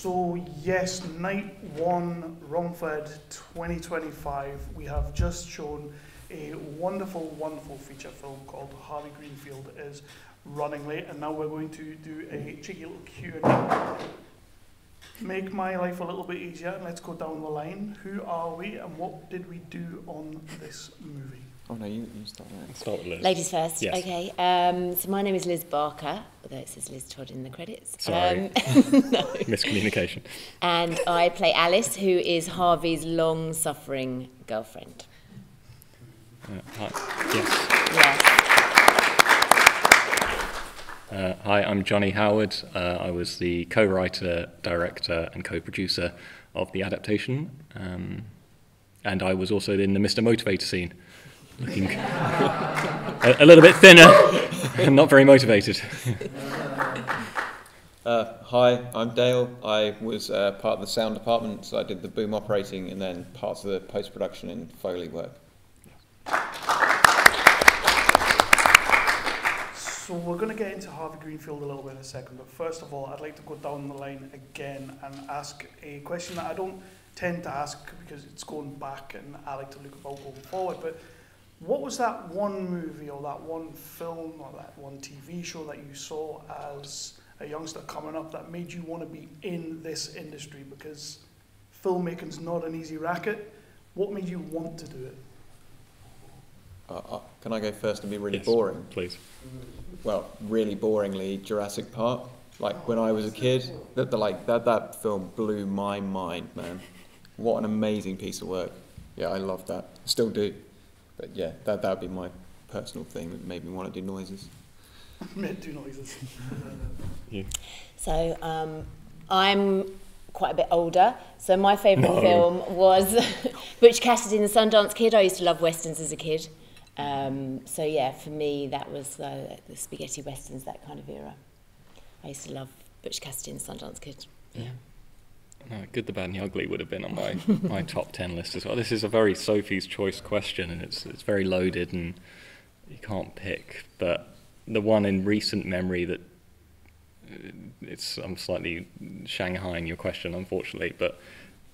So yes, night one, Romford 2025, we have just shown a wonderful, wonderful feature film called Harvey Greenfield is Running Late, and now we're going to do a cheeky little Q&A. Make my life a little bit easier, and let's go down the line. Who are we, and what did we do on this movie? Oh no, you start there. Start with Liz. Ladies first. Yes. Okay. So my name is Liz Barker, although it says Liz Todd in the credits. Sorry. No. Miscommunication. And I play Alice, who is Harvey's long-suffering girlfriend. Hi. Yes. Yes. Hi, I'm Jonnie Howard. I was the co-writer, director, and co-producer of the adaptation, and I was also in the Mr. Motivator scene, looking a little bit thinner and not very motivated. Hi, I'm Dale. I was part of the sound department, so I did the boom operating and then parts of the post-production and Foley work. So we're going to get into Harvey Greenfield a little bit in a second, but first of all, I'd like to go down the line again and ask a question that I don't tend to ask because it's going back and I like to look about going forward, but what was that one movie or that one film or that one TV show that you saw as a youngster coming up that made you want to be in this industry? Because filmmaking's not an easy racket. What made you want to do it? Can I go first and be really Yes, boring? please. Well, really boringly, Jurassic Park. Like when I was a kid, that film blew my mind, man. What an amazing piece of work. Yeah, I love that. Still do. But yeah, that would be my personal thing that made me want to do noises. Do noises. You. So I'm quite a bit older. So my favourite film was Butch Cassidy and the Sundance Kid. I used to love westerns as a kid. So yeah, for me that was the spaghetti westerns, that kind of era. I used to love Butch Cassidy and the Sundance Kid. Yeah. No, Good, the Bad and the Ugly would have been on my top 10 list as well. This is a very Sophie's choice question, and it's very loaded and you can't pick. But the one in recent memory that I'm slightly shanghaiing your question, unfortunately, but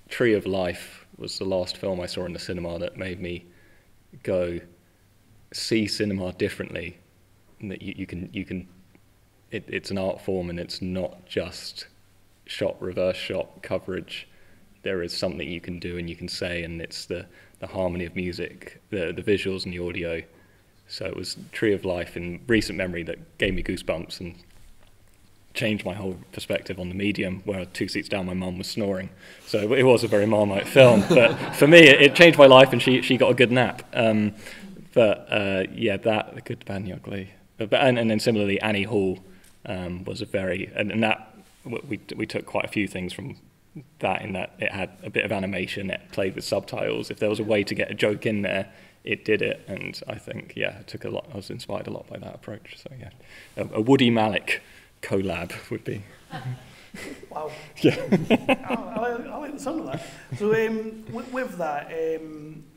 Tree of Life was the last film I saw in the cinema that made me go see cinema differently. And that you can it's an art form, and it's not just reverse shot coverage. There is something you can do and you can say, and it's the harmony of music, the visuals and the audio. So it was Tree of Life in recent memory that gave me goosebumps and changed my whole perspective on the medium, where 2 seats down my mum was snoring. So it was a very Marmite film, but for me it changed my life, and she got a good nap. Yeah, that, The Good, the Bad and the Ugly. And then similarly Annie Hall was a very, and that we took quite a few things from that, in that it had a bit of animation, it played with subtitles. If there was a way to get a joke in there, it did it, and I think, yeah, it took a lot. I was inspired a lot by that approach. So yeah, a Woody Malik collab would be. Wow. Yeah. I like the sound of that. So with that,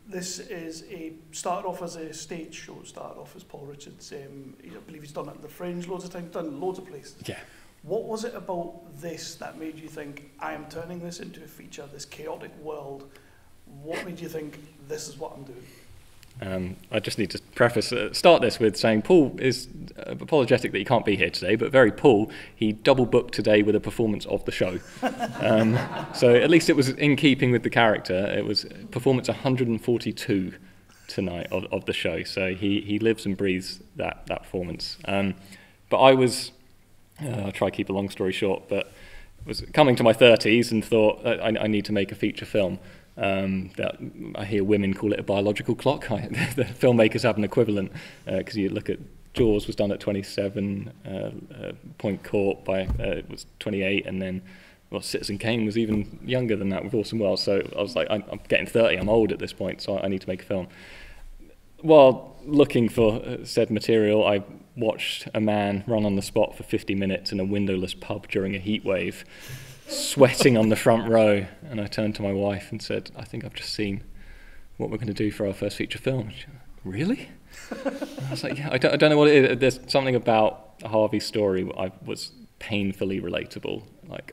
this is started off as a stage show, started off as Paul Richards. I believe he's done it at the Fringe loads of times, done loads of places. Yeah. What was it about this that made you think, I am turning this into a feature, this chaotic world? What made you think, this is what I'm doing? I just need to start this with saying Paul is apologetic that he can't be here today, but very Paul, he double booked today with a performance of the show. So at least it was in keeping with the character. It was performance 142 tonight of the show, so he lives and breathes that performance. But I was, I'll try to keep a long story short, but was coming to my 30s and thought I need to make a feature film. That I hear women call it a biological clock. The filmmakers have an equivalent, because you look at Jaws was done at 27, Point Court it was 28, and then Citizen Kane was even younger than that with Orson Welles. So I was like, I'm getting 30, I'm old at this point, so I need to make a film. While looking for said material, I watched a man run on the spot for 50 minutes in a windowless pub during a heat wave, sweating on the front row, and I turned to my wife and said, I think I've just seen what we're going to do for our first feature film. She went, really? And I was like, yeah, I don't know what it is. There's something about Harvey's story I was painfully relatable. Like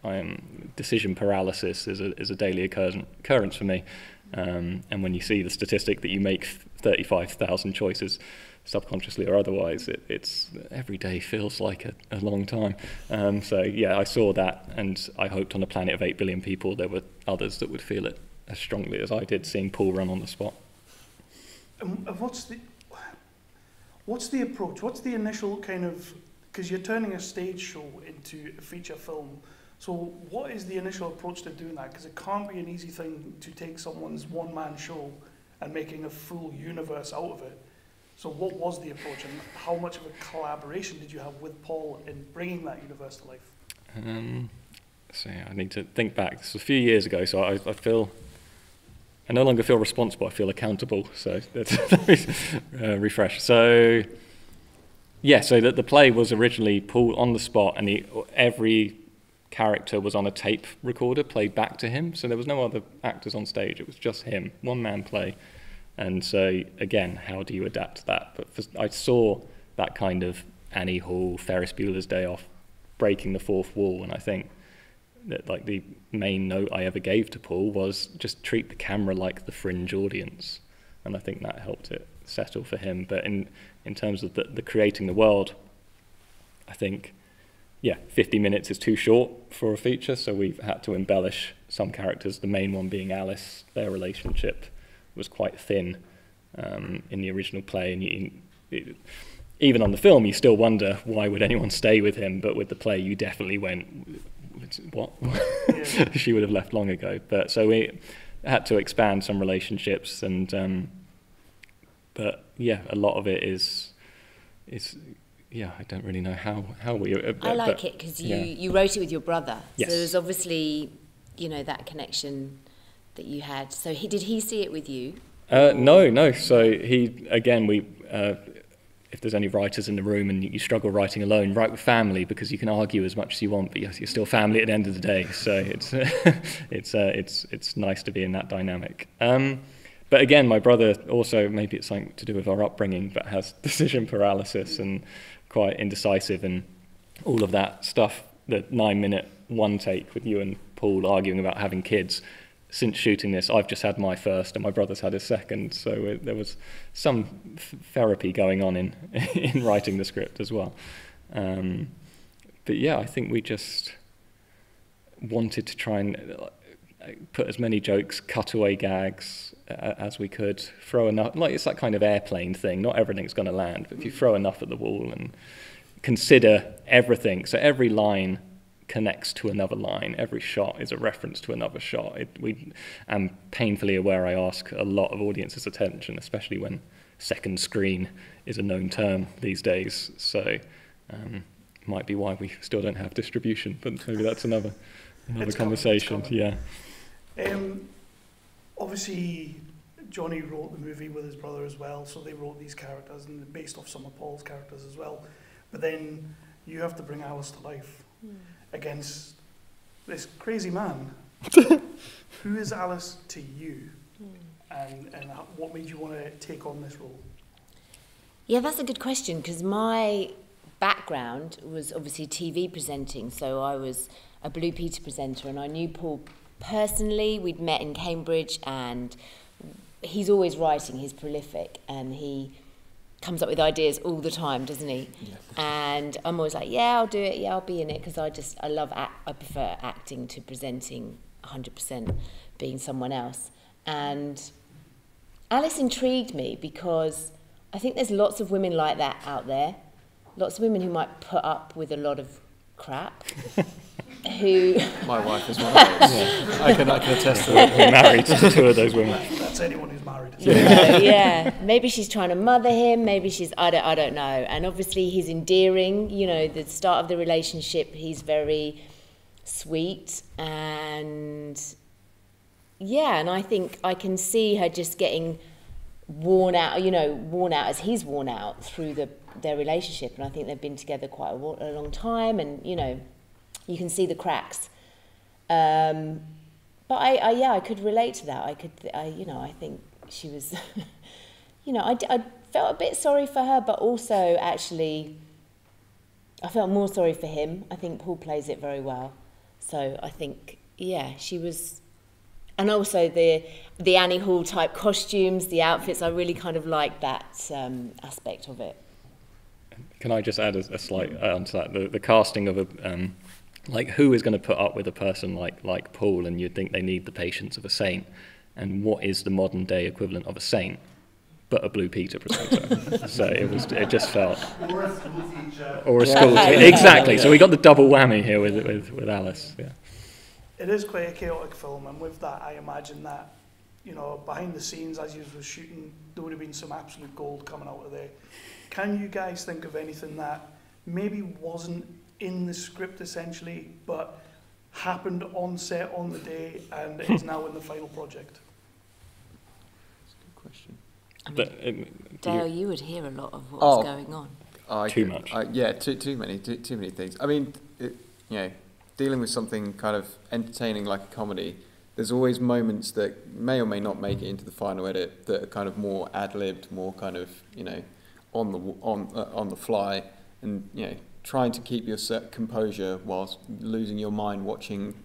decision paralysis is a daily occurrence for me. And when you see the statistic that you make 35,000 choices, subconsciously or otherwise, it's every day feels like a long time. So yeah, I saw that, and I hoped on a planet of 8 billion people there were others that would feel it as strongly as I did seeing Paul run on the spot. And what's the approach? What's the initial kind of, because you're turning a stage show into a feature film, so what is the initial approach to doing that? Because it can't be an easy thing to take someone's one-man show and making a full universe out of it. So what was the approach, and how much of a collaboration did you have with Paul in bringing that universe to life? So yeah, I need to think back. This was a few years ago, so I no longer feel responsible, I feel accountable. So let me refresh. So yeah, so the play was originally Paul on the spot, and every character was on a tape recorder played back to him. So there was no other actors on stage. It was just him, one-man play. And so again, how do you adapt to that? But I saw that kind of Annie Hall, Ferris Bueller's Day Off, breaking the fourth wall, and I think that like the main note I ever gave to Paul was just treat the camera like the fringe audience, and I think that helped it settle for him. But in terms of the creating the world, I think 50 minutes is too short for a feature, so we've had to embellish some characters, the main one being Alice. Their relationship was quite thin in the original play, and even on the film you still wonder why would anyone stay with him, but with the play you definitely went, what? Yeah. She would have left long ago. But so we had to expand some relationships, and but yeah, a lot of it is I don't really know how we. I like it because you wrote it with your brother, yes. So there's obviously that connection that you had. So did he see it with you? No. So if there's any writers in the room and you struggle writing alone, write with family, because you can argue as much as you want, but you're still family at the end of the day. So it's nice to be in that dynamic. But again, my brother also, maybe it's something to do with our upbringing, but has decision paralysis and quite indecisive and all of that stuff. The 9-minute one take with you and Paul arguing about having kids. Since shooting this, I've just had my first and my brother's had his second, so there was some therapy going on in writing the script as well. But yeah, I think we just wanted to try and put as many jokes, cutaway gags as we could, throw enough, like it's that kind of airplane thing, not everything's going to land, but if you throw enough at the wall and consider everything, so every line connects to another line. Every shot is a reference to another shot. I'm painfully aware I ask a lot of audiences' attention, especially when second screen is a known term these days. So might be why we still don't have distribution, but maybe that's another conversation. Yeah. Obviously, Jonnie wrote the movie with his brother as well, so they wrote these characters and based off some of Paul's characters as well. But then you have to bring Alice to life. Against this crazy man. Who is Alice to you? And what made you want to take on this role? Yeah, that's a good question, because my background was obviously TV presenting, so I was a Blue Peter presenter, and I knew Paul personally. We'd met in Cambridge, and he's always writing, he's prolific, and he comes up with ideas all the time, doesn't he? Yeah. And I'm always like, yeah, I'll do it, yeah, I'll be in it, because I prefer acting to presenting 100%, being someone else. And Alice intrigued me because I think there's lots of women like that out there, lots of women who might put up with a lot of crap. My wife is one of those. Yeah. I can attest to that. We're married to two of those women. That's anyone who's married. Yeah. Maybe she's trying to mother him. Maybe she's I don't know. And obviously he's endearing. The start of the relationship, he's very sweet, and and I think I can see her just getting worn out as he's worn out through their relationship. And I think they've been together quite a long time, and you can see the cracks. But I could relate to that. I think she was, I felt a bit sorry for her, but also actually I felt more sorry for him. I think Paul plays it very well. So I think, yeah, she was... And also the Annie Hall type costumes, the outfits, I really kind of liked that aspect of it. Can I just add a slight to that? The casting of a... like, who is going to put up with a person like Paul, and you'd think they need the patience of a saint, and what is the modern day equivalent of a saint but a Blue Peter presenter? So it just felt... Or a school teacher. Or a school teacher. Exactly, so we got the double whammy here with Alice. Yeah. It is quite a chaotic film, and with that I imagine that, you know, behind the scenes as you were shooting, there would have been some absolute gold coming out of there. Can you guys think of anything that maybe wasn't in the script essentially, but happened on set on the day and is now in the final project? That's a good question. I mean, Dale, you would hear a lot of what's going on. Too much. Yeah, too many things. I mean, you know, dealing with something kind of entertaining like a comedy, there's always moments that may or may not make it into the final edit that are kind of more ad-libbed, more kind of, you know, on the fly, and, you know, trying to keep your composure whilst losing your mind watching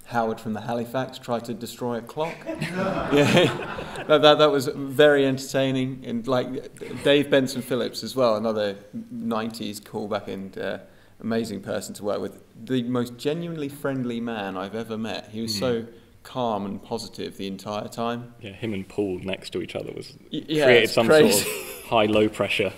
Howard from the Halifax try to destroy a clock. Yeah, that was very entertaining, and like Dave Benson Phillips as well, another 90s callback and amazing person to work with. The most genuinely friendly man I've ever met. He was so calm and positive the entire time. Yeah, him and Paul next to each other was Yeah, created some crazy. sort of high-low pressure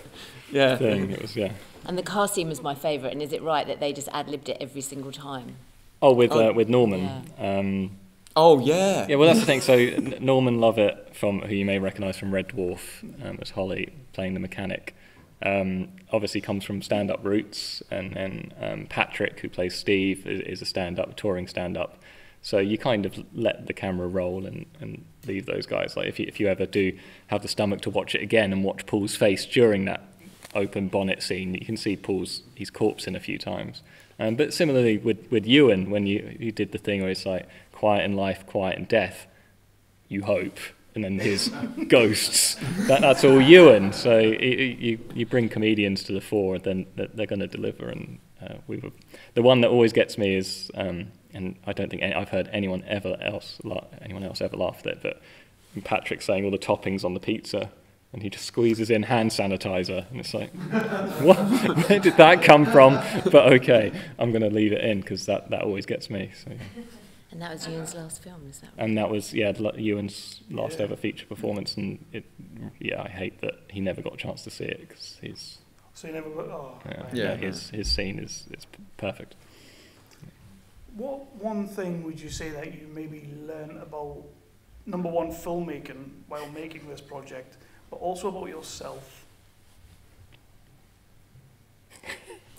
thing. It was, yeah. And the car scene was my favourite, and is it right that they just ad-libbed it every single time? Oh, with Norman. Yeah. Oh, yeah. Yeah, well, that's the thing. So Norman Lovett, who you may recognise from Red Dwarf as Holly, playing the mechanic, obviously comes from stand-up roots, and then Patrick, who plays Steve, is a touring stand-up. So you kind of let the camera roll and leave those guys. Like if you ever do have the stomach to watch it again and watch Paul's face during that open bonnet scene, you can see his corpse in a few times. But similarly with Ewan, when you did the thing where it's like quiet in life, quiet in death, you hope, and then his ghosts, that's all Ewan. So you bring comedians to the fore, then they're going to deliver. And the one that always gets me is, and I don't think I've heard anyone else ever laugh at it, but Patrick saying all the toppings on the pizza, and he just squeezes in hand sanitizer, and it's like, what? Where did that come from? But okay, I'm going to leave it in because that always gets me. So. And that was Ewan's last film, is that right? And that was Ewan's last ever feature performance, and I hate that he never got a chance to see it because he's. So you never got. Oh. His scene is perfect. What one thing would you say that you maybe learned about, number one, filmmaking while making this project, but also about yourself?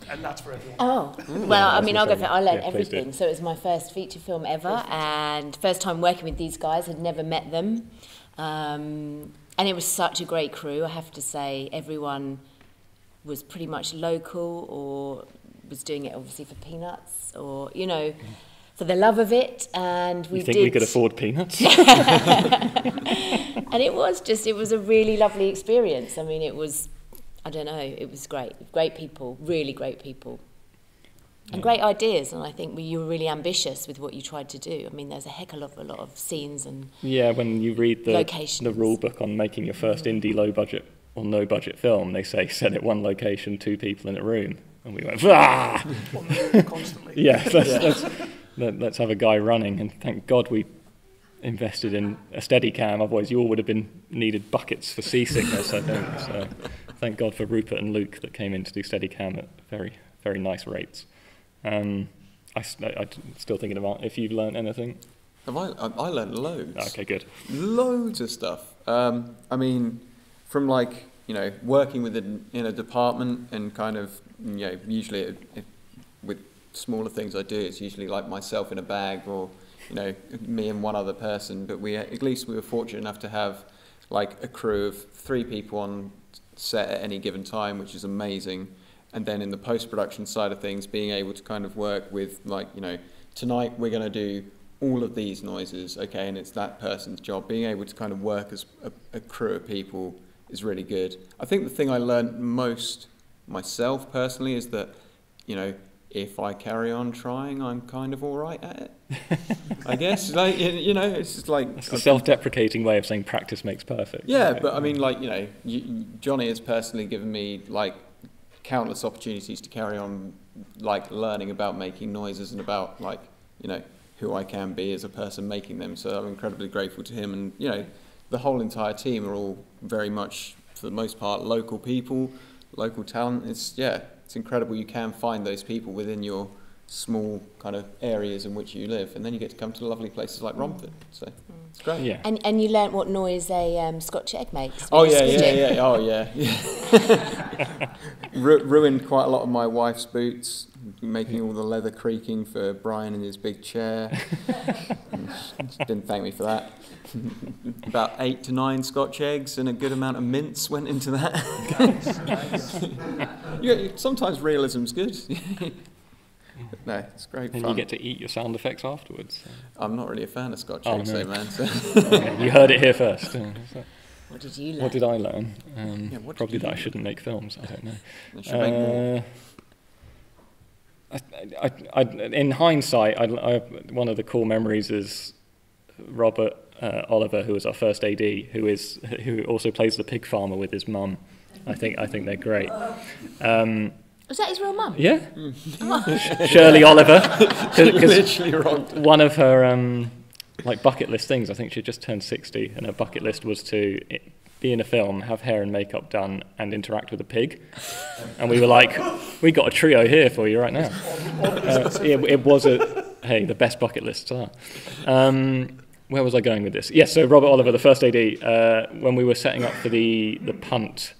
And that's for everyone. Oh, well, I mean, I'll go for it. I learned Yeah, please do. everything. So it was my first feature film ever, and first time working with these guys. I'd never met them. And it was such a great crew, I have to say. Everyone was pretty much local or was doing it obviously for peanuts or, you know, for the love of it. And we we could afford peanuts? And it was a really lovely experience. I mean, it was, I don't know, it was great. Great people, really great people. And great ideas, and I think you were really ambitious with what you tried to do. I mean, there's a heck of a lot of scenes and yeah, when you read locations. The rule book on making your first indie low-budget or no-budget film, they say set at one location, 2 people in a room. And we went, ah! Constantly. Yeah, let's have a guy running, and thank God we invested in a steady cam, otherwise you all would have needed buckets for seasickness, I think. So thank God for Rupert and Luke that came in to do steady cam at very, very nice rates. I'm still thinking about if you've learned anything. I learned loads. Okay, good. Loads of stuff. I mean, from like, you know, working in a department and kind of, you know, usually with smaller things I do, it's usually like myself in a bag or, you know, me and one other person. But at least we were fortunate enough to have like a crew of 3 people on set at any given time, which is amazing. And then in the post-production side of things, being able to kind of work with, like, you know, tonight we're going to do all of these noises, okay, and it's that person's job. Being able to kind of work as a crew of people is really good. I think the thing I learned most myself personally is that, you know, if I carry on trying, I'm kind of all right at it. I guess, like, you know, it's just like... It's a self-deprecating way of saying practice makes perfect. Yeah, but I mean, like, you know, Jonnie has personally given me, like, countless opportunities to carry on, like, learning about making noises and about, like, you know, who I can be as a person making them. So I'm incredibly grateful to him. And, you know, the whole entire team are all very much, for the most part, local people, local talent. It's incredible you can find those people within your small kind of areas in which you live, and then you get to come to lovely places like Romford. So it's great. Yeah. And you learnt what noise a Scotch egg makes. Oh yeah. Oh yeah. Ruined quite a lot of my wife's boots, making all the leather creaking for Brian in his big chair. She didn't thank me for that. About 8 to 9 Scotch eggs and a good amount of mince went into that. Yeah, sometimes realism's good. But no, it's great and fun. you get to eat your sound effects afterwards. So. I'm not really a fan of Scotch Oh, eggs, no. though, man. So. Okay, you heard it here first. What did you learn? What did I learn? What Probably did that you I shouldn't make films. I don't know. I should make more. In hindsight, one of the core memories is Robert Oliver, who was our first AD, who also plays the pig farmer with his mum. I think they're great. Was that his real mum? Yeah, Shirley Oliver. Literally wrong. One of her like bucket list things. I think she just turned 60, and her bucket list was to be in a film, have hair and makeup done, and interact with a pig. And we were like, we got a trio here for you right now. It was the best bucket lists are. Where was I going with this? Yes, so Robert Oliver, the first AD, when we were setting up for the punt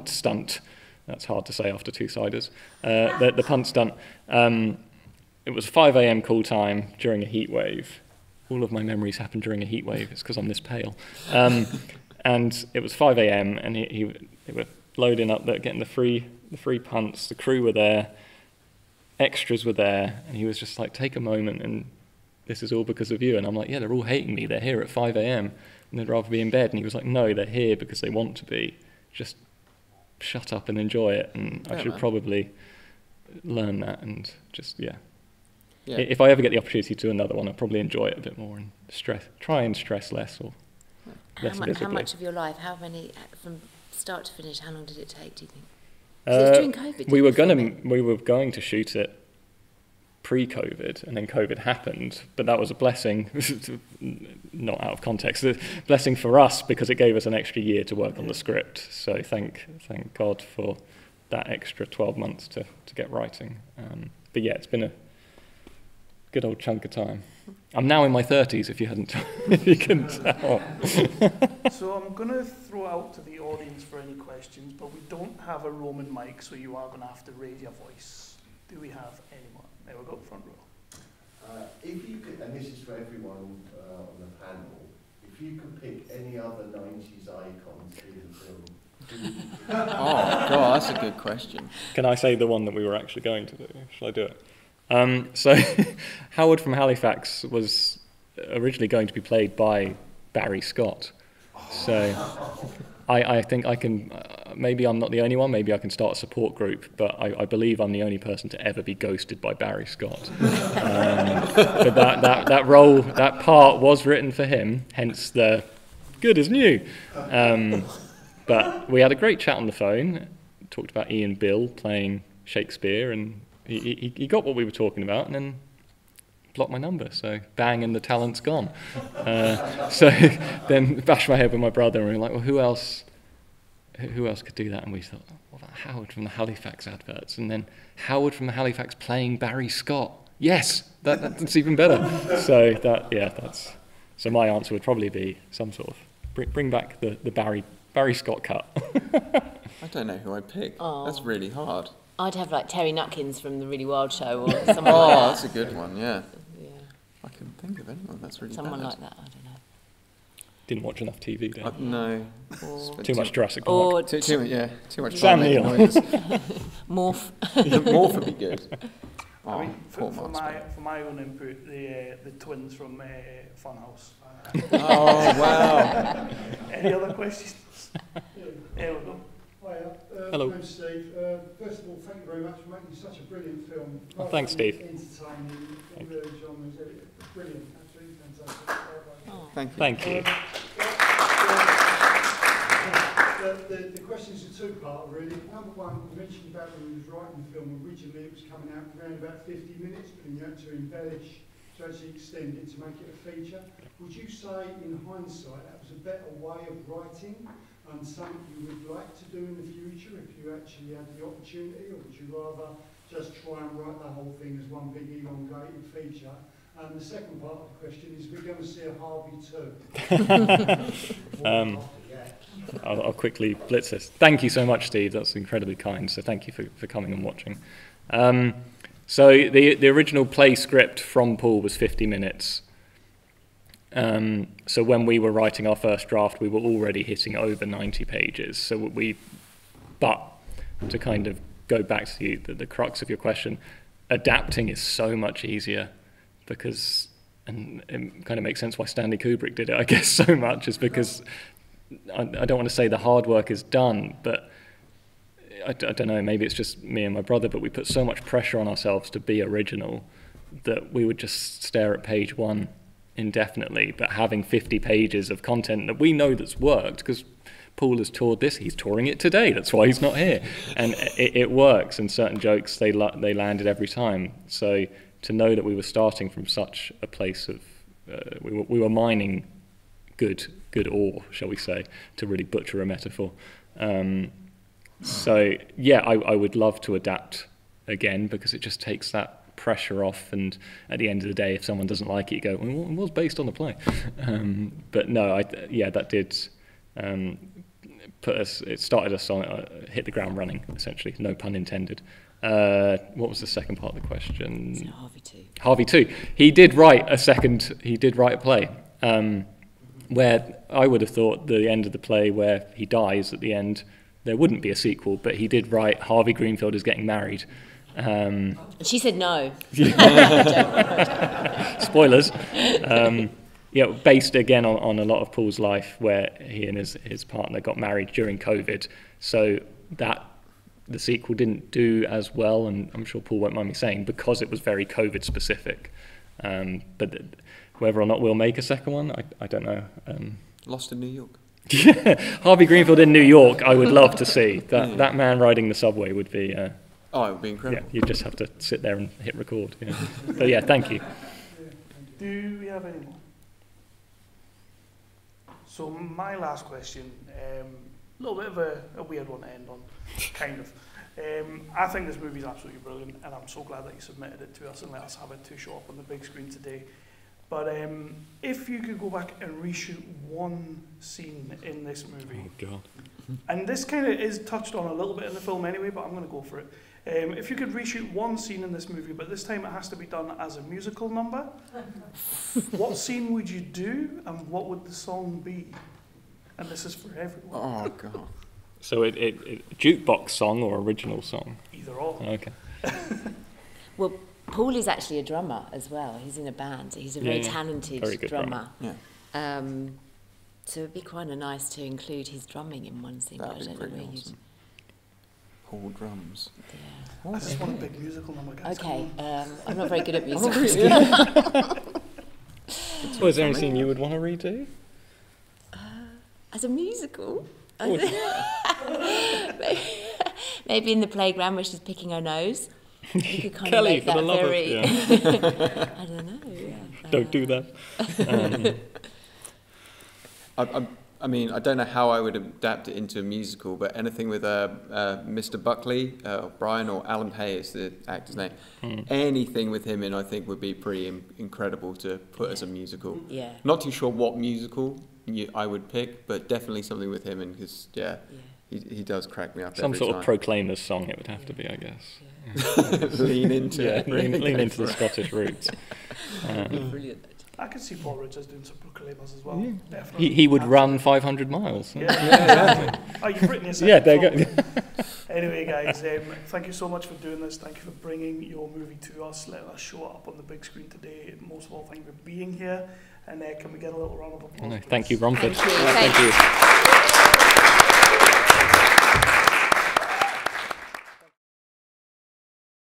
stunt, that's hard to say after 2 ciders, the punt stunt, it was 5 a.m. call time during a heat wave. All of my memories happened during a heat wave. It's because I'm this pale. And it was 5 a.m. and they were loading up, getting the free punts. The crew were there, extras were there, and he was just like, take a moment, and this is all because of you. And I'm like, yeah, they're all hating me. They're here at 5 a.m. and they'd rather be in bed. And he was like, no, they're here because they want to be. Just shut up and enjoy it. And I should probably learn that and just, yeah. If I ever get the opportunity to do another one, I'll probably enjoy it a bit more and try and stress less or less visibly. How much of your life, from start to finish, how long did it take, do you think? So it was during COVID? We were going to shoot it pre-COVID, and then COVID happened, but that was a blessing, not out of context, a blessing for us because it gave us an extra year to work on the script. So thank God for that extra 12 months to get writing. But yeah, it's been a good old chunk of time. I'm now in my 30s, if you couldn't tell. So I'm going to throw out to the audience for any questions, but we don't have a Roman mic, so you are going to have to raise your voice. Do we have anyone? There we go, front row. If you could, and this is for everyone on the panel, if you could pick any other 90s icon to be in the film, Oh, God, that's a good question. Can I say the one that we were actually going to do? Shall I do it? So Howard from Halifax was originally going to be played by Barry Scott. So I think I can, maybe I'm not the only one, maybe I can start a support group, but I believe I'm the only person to ever be ghosted by Barry Scott. But that role, that part was written for him, hence the good as new. But we had a great chat on the phone, talked about Ian Bill playing Shakespeare, and he got what we were talking about, and then blocked my number, so bang, and the talent's gone. So then bashed my head with my brother, and we were like, well, who else could do that? And we thought, what about Howard from the Halifax adverts? And then Howard from the Halifax playing Barry Scott. Yes, that's even better. So so my answer would probably be some sort of bring back the Barry Scott cut. I don't know who I'd pick. Oh. That's really hard. I'd have like Terry Nutkins from The Really Wild Show or someone Oh, like that. that's a good one, yeah. Yeah. I can think of anyone that's really Someone bad. like that, I don't know. Didn't watch enough TV, did you? No. Or, Too much Jurassic Park. or Too much Sam time making Neill. noises. Morph. Morph would be good. Oh, I mean, poor for Mark's my own input, the twins from Funhouse. Oh, wow. Any other questions? There we go. Hiya, Hello. my name's Steve. First of all, thank you very much for making such a brilliant film. Oh, thanks, Steve. Entertaining, all the genres, brilliant, absolutely fantastic. Oh. Thank you. The questions are two-part, really. Number one, you mentioned about when you was writing the film, originally it was coming out around about 50 minutes, but then you had to embellish to actually extend it to make it a feature. Would you say, in hindsight, that was a better way of writing and something you would like to do in the future if you actually had the opportunity, or would you rather just try and write the whole thing as one big elongated feature? And the second part of the question is, we're going to see a Harvey 2. I'll quickly blitz this. Thank you so much, Steve. That's incredibly kind. So thank you for coming and watching. So the original play script from Paul was 50 minutes. So when we were writing our first draft, we were already hitting over 90 pages. But to kind of go back to the crux of your question, adapting is so much easier because, and it kind of makes sense why Stanley Kubrick did it, I guess, so much, is because I don't want to say the hard work is done, but I don't know, maybe it's just me and my brother, but we put so much pressure on ourselves to be original that we would just stare at page one indefinitely, but having 50 pages of content that we know that's worked, because Paul has toured this, he's touring it today, that's why he's not here, and it works, and certain jokes, they landed every time. So to know that we were starting from such a place of, we were mining good ore, shall we say, to really butcher a metaphor. So yeah, I would love to adapt again, because it just takes that pressure off, and at the end of the day, if someone doesn't like it, you go, well, it was based on the play. But no, that did it started us on, hit the ground running, essentially, no pun intended. What was the second part of the question? So Harvey 2. Harvey 2. He did write a play, where I would have thought the end of the play where he dies at the end, there wouldn't be a sequel, but he did write Harvey Greenfield is getting married. And she said no. Spoilers. Based again on a lot of Paul's life, where he and his partner got married during COVID. So that the sequel didn't do as well, and I'm sure Paul won't mind me saying, because it was very COVID specific. But whether or not we'll make a second one, I don't know. Lost in New York. Harvey Greenfield in New York, I would love to see. That man riding the subway would be... it would be incredible. Yeah, you just have to sit there and hit record. Yeah. But yeah, thank you. Do we have any more? So my last question, a little bit of a weird one to end on, kind of. I think this movie is absolutely brilliant, and I'm so glad that you submitted it to us and let us have it to show up on the big screen today. But if you could go back and reshoot one scene in this movie, Oh God. and this kind of is touched on a little bit in the film anyway, but I'm going to go for it. If you could reshoot one scene in this movie, but this time it has to be done as a musical number, what scene would you do, and what would the song be? And this is for everyone. Oh, God. So it jukebox song or original song? Either or. Okay. Well, Paul is actually a drummer as well. He's in a band. He's a very talented Very good drummer. Yeah. So it'd be quite nice to include his drumming in one scene. That'd but I be don't know pretty where awesome. Paul drums. Yeah. I just want a big musical number, guys. Okay, I'm not very good at music. Well, is there any scene you would want to redo? As a musical? Maybe in the playground where she's picking her nose. You could kind Kelly, of make for the that love very... of... Yeah. I don't know, yeah. Don't do that. I mean, I don't know how I would adapt it into a musical, but anything with Mr. Buckley, Brian, or Alan Hay is the actor's name. Anything with him in, I think, would be pretty incredible to put as a musical. Yeah. Not too sure what musical I would pick, but definitely something with him in, because he does crack me up. Some every sort time. of Proclaimers song it would have to be, I guess. Lean into it. Lean into the Scottish roots. Brilliant. I could see Paul Richards doing some Proclaimers as well. Definitely. He would run 500 miles. Yeah. Oh, you've written yourself. Yeah, there you go. Anyway, guys, thank you so much for doing this. Thank you for bringing your movie to us, letting us show it up on the big screen today. And most of all, thank you for being here. And can we get a little round of applause? No, thank you, Romford. Thank you.